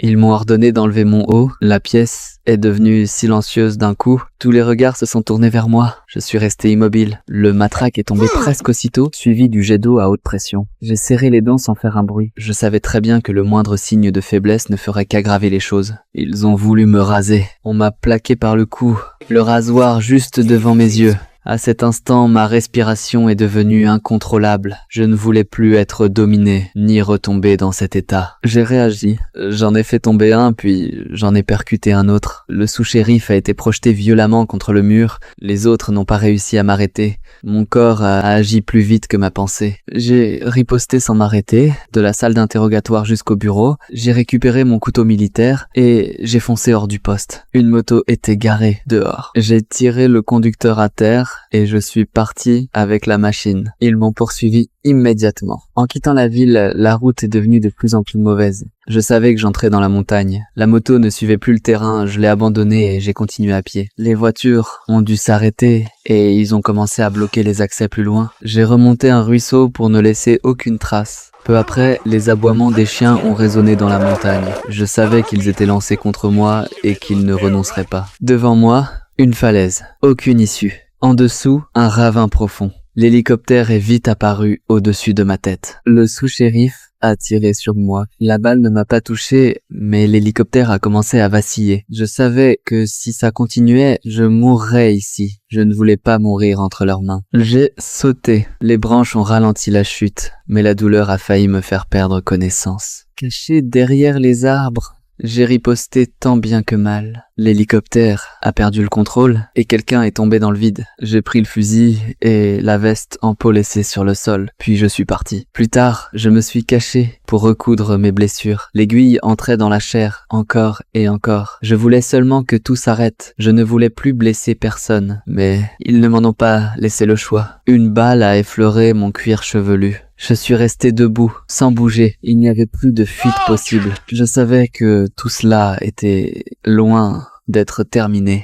Ils m'ont ordonné d'enlever mon haut. La pièce est devenue silencieuse d'un coup. Tous les regards se sont tournés vers moi. Je suis resté immobile. Le matraque est tombé presque aussitôt, suivi du jet d'eau à haute pression. J'ai serré les dents sans faire un bruit. Je savais très bien que le moindre signe de faiblesse ne ferait qu'aggraver les choses. Ils ont voulu me raser. On m'a plaqué par le cou, le rasoir juste devant mes yeux. À cet instant, ma respiration est devenue incontrôlable. Je ne voulais plus être dominé, ni retomber dans cet état. J'ai réagi. J'en ai fait tomber un, puis j'en ai percuté un autre. Le sous-shérif a été projeté violemment contre le mur. Les autres n'ont pas réussi à m'arrêter. Mon corps a agi plus vite que ma pensée. J'ai riposté sans m'arrêter, de la salle d'interrogatoire jusqu'au bureau. J'ai récupéré mon couteau militaire et j'ai foncé hors du poste. Une moto était garée dehors. J'ai tiré le conducteur à terre et je suis parti avec la machine. Ils m'ont poursuivi immédiatement. En quittant la ville, la route est devenue de plus en plus mauvaise. Je savais que j'entrais dans la montagne. La moto ne suivait plus le terrain, je l'ai abandonnée et j'ai continué à pied. Les voitures ont dû s'arrêter et ils ont commencé à bloquer les accès plus loin. J'ai remonté un ruisseau pour ne laisser aucune trace. Peu après, les aboiements des chiens ont résonné dans la montagne. Je savais qu'ils étaient lancés contre moi et qu'ils ne renonceraient pas. Devant moi, une falaise. Aucune issue. En dessous, un ravin profond. L'hélicoptère est vite apparu au-dessus de ma tête. Le sous-shérif a tiré sur moi. La balle ne m'a pas touché, mais l'hélicoptère a commencé à vaciller. Je savais que si ça continuait, je mourrais ici. Je ne voulais pas mourir entre leurs mains. J'ai sauté. Les branches ont ralenti la chute, mais la douleur a failli me faire perdre connaissance. Caché derrière les arbres, j'ai riposté tant bien que mal. L'hélicoptère a perdu le contrôle et quelqu'un est tombé dans le vide. J'ai pris le fusil et la veste en peau laissée sur le sol, puis je suis parti. Plus tard, je me suis caché pour recoudre mes blessures. L'aiguille entrait dans la chair, encore et encore. Je voulais seulement que tout s'arrête. Je ne voulais plus blesser personne, mais ils ne m'en ont pas laissé le choix. Une balle a effleuré mon cuir chevelu. Je suis resté debout, sans bouger. Il n'y avait plus de fuite possible. Je savais que tout cela était loin d'être terminé.